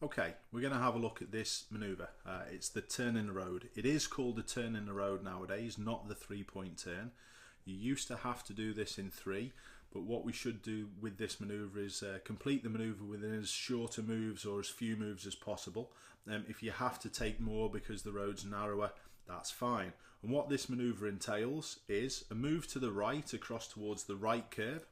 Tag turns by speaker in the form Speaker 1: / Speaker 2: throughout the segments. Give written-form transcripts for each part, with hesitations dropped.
Speaker 1: Okay, we're going to have a look at this manoeuvre. It's the turn in the road. It is called the turn in the road nowadays, not the 3-point turn. You used to have to do this in 3, but what we should do with this manoeuvre is complete the manoeuvre within as shorter moves or as few moves as possible. If you have to take more because the road's narrower, that's fine. And what this manoeuvre entails is a move to the right across towards the right curb.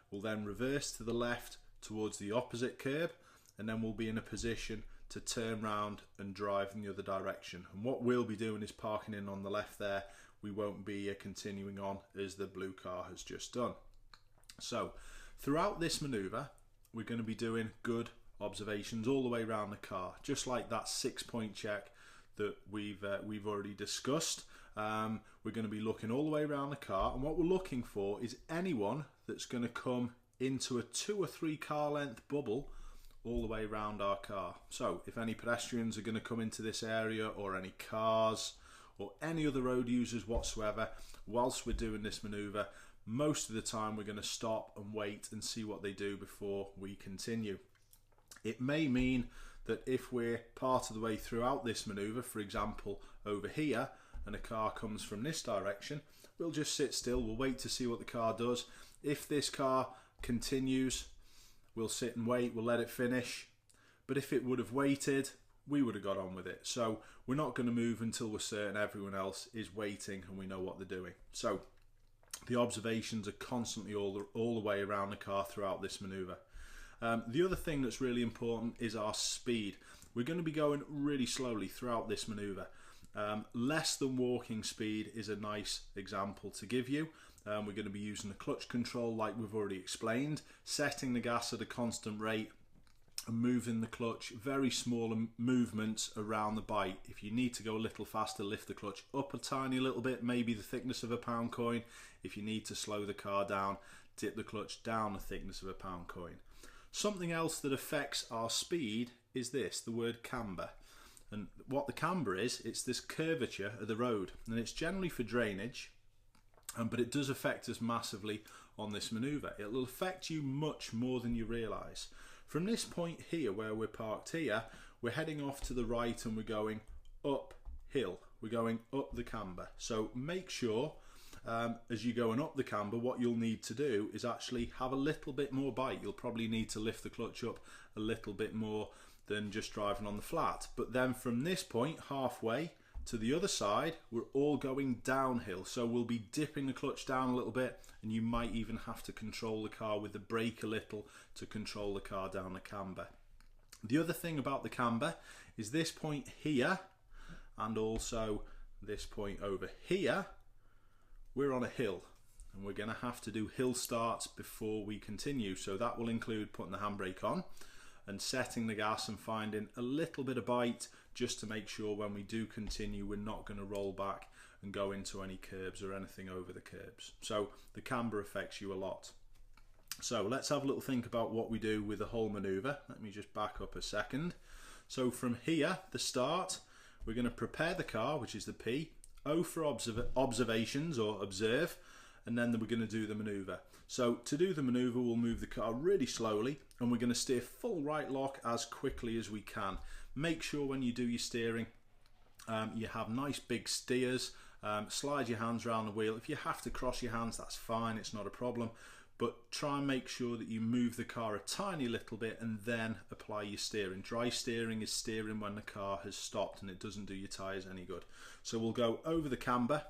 Speaker 1: We'll then reverse to the left towards the opposite curb, and then we'll be in a position to turn round and drive in the other direction. And what we'll be doing is parking in on the left there. We won't be continuing on as the blue car has just done. So throughout this manoeuvre, we're going to be doing good observations all the way around the car, just like that 6-point check that we've already discussed. We're going to be looking all the way around the car, and what we're looking for is anyone that's going to come into a 2 or 3 car length bubble all the way around our car. So if any pedestrians are going to come into this area, or any cars or any other road users whatsoever, whilst we're doing this manoeuvre, most of the time we're going to stop and wait and see what they do before we continue. It may mean that if we're part of the way throughout this manoeuvre, for example over here, and a car comes from this direction, we'll just sit still, we'll wait to see what the car does. If this car continues, we'll sit and wait, we'll let it finish. But if it would have waited, we would have got on with it. So we're not going to move until we're certain everyone else is waiting and we know what they're doing. So the observations are constantly all the way around the car throughout this manoeuvre. The other thing that's really important is our speed. We're going to be going really slowly throughout this manoeuvre. Less than walking speed is a nice example to give you. We're going to be using the clutch control like we've already explained, setting the gas at a constant rate and moving the clutch, very small movements around the bite. If you need to go a little faster, lift the clutch up a tiny little bit, maybe the thickness of a pound coin. If you need to slow the car down, dip the clutch down the thickness of a pound coin. Something else that affects our speed is this, the word camber. And what the camber is, it's this curvature of the road, and it's generally for drainage, but it does affect us massively on this manoeuvre. It will affect you much more than you realise. From this point here, where we're parked here, we're heading off to the right and we're going uphill. We're going up the camber. So make sure as you're going up the camber, what you'll need to do is actually have a little bit more bite. You'll probably need to lift the clutch up a little bit more than just driving on the flat. But then from this point, halfway to the other side, we're all going downhill. So we'll be dipping the clutch down a little bit, and you might even have to control the car with the brake a little to control the car down the camber. The other thing about the camber is this point here, and also this point over here, we're on a hill, and we're going to have to do hill starts before we continue. So that will include putting the handbrake on and setting the gas and finding a little bit of bite, just to make sure when we do continue we're not going to roll back and go into any curbs or anything over the curbs. So the camber affects you a lot. So let's have a little think about what we do with the whole manoeuvre. Let me just back up a second. So from here, the start, we're going to prepare the car, which is the P, O for observations or observe, and then we're going to do the manoeuvre. So to do the manoeuvre, we'll move the car really slowly, and we're going to steer full right lock as quickly as we can. Make sure when you do your steering, you have nice big steers. Slide your hands around the wheel. If you have to cross your hands, that's fine, it's not a problem. But try and make sure that you move the car a tiny little bit and then apply your steering. Dry steering is steering when the car has stopped, and it doesn't do your tyres any good. So we'll go over the camber,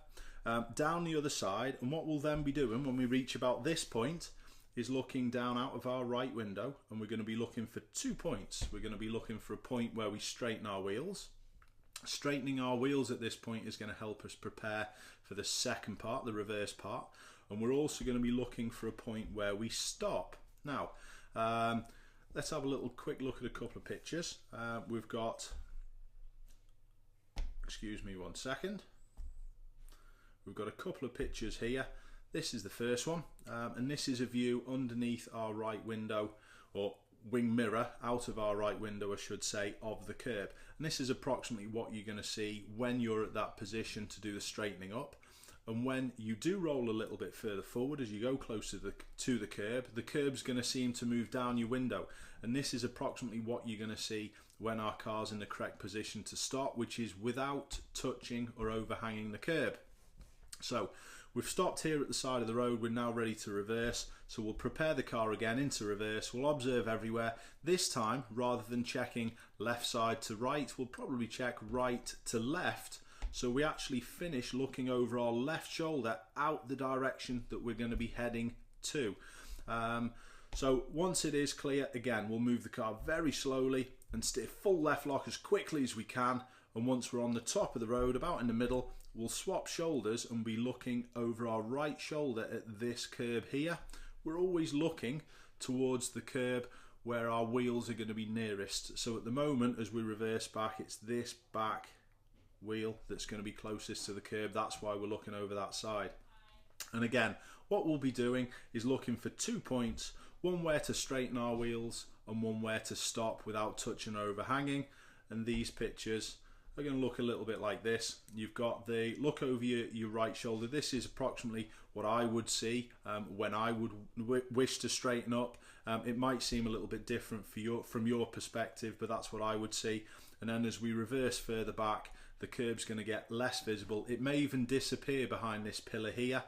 Speaker 1: down the other side, and what we'll then be doing when we reach about this point is looking down out of our right window, and we're going to be looking for 2 points. We're going to be looking for a point where we straighten our wheels. Straightening our wheels at this point is going to help us prepare for the second part, the reverse part, and we're also going to be looking for a point where we stop. Now let's have a little quick look at a couple of pictures. We've got, excuse me one second, we've got a couple of pictures here. This is the first one, and this is a view underneath our right window, or wing mirror out of our right window I should say, of the curb. And this is approximately what you're going to see when you're at that position to do the straightening up. And when you do roll a little bit further forward, as you go closer to the curb's going to seem to move down your window, and this is approximately what you're going to see when our car's in the correct position to stop, which is without touching or overhanging the curb. So we've stopped here at the side of the road, we're now ready to reverse, so we'll prepare the car again into reverse, we'll observe everywhere. This time, rather than checking left side to right, we'll probably check right to left, so we actually finish looking over our left shoulder out the direction that we're going to be heading to. So once it is clear, again, we'll move the car very slowly and steer full left lock as quickly as we can, and once we're on the top of the road, about in the middle, we'll swap shoulders and be looking over our right shoulder at this curb here. We're always looking towards the curb where our wheels are going to be nearest. So at the moment, as we reverse back, it's this back wheel that's going to be closest to the curb. That's why we're looking over that side. And again, what we'll be doing is looking for 2 points, one where to straighten our wheels and one where to stop without touching or overhanging. And these pictures are going to look a little bit like this. You've got the look over your right shoulder. This is approximately what I would see when I would wish to straighten up. It might seem a little bit different from your perspective, but that's what I would see. And then as we reverse further back, the curb's going to get less visible. It may even disappear behind this pillar here.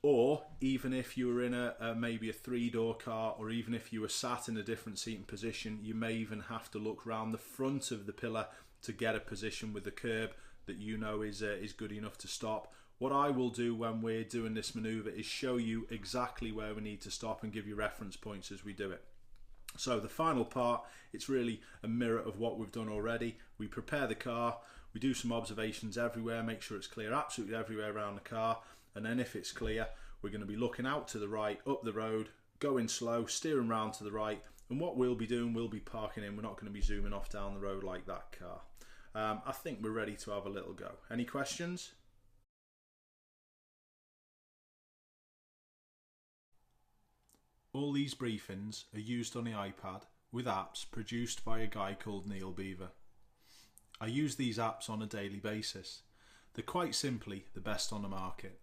Speaker 1: Or even if you were in maybe a 3-door car, or even if you were sat in a different seating position, you may even have to look round the front of the pillar to get a position with the curb that you know is good enough to stop. What I will do when we're doing this manoeuvre is show you exactly where we need to stop and give you reference points as we do it. So the final part, it's really a mirror of what we've done already. We prepare the car, we do some observations everywhere, make sure it's clear absolutely everywhere around the car, and then if it's clear, we're going to be looking out to the right, up the road, going slow, steering round to the right, and what we'll be doing, we'll be parking in. We're not going to be zooming off down the road like that car. I think we're ready to have a little go. Any questions? All these briefings are used on the iPad with apps produced by a guy called Neal Beaver. I use these apps on a daily basis. They're quite simply the best on the market.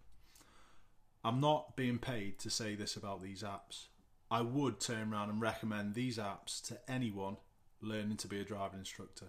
Speaker 1: I'm not being paid to say this about these apps. I would turn around and recommend these apps to anyone learning to be a driving instructor.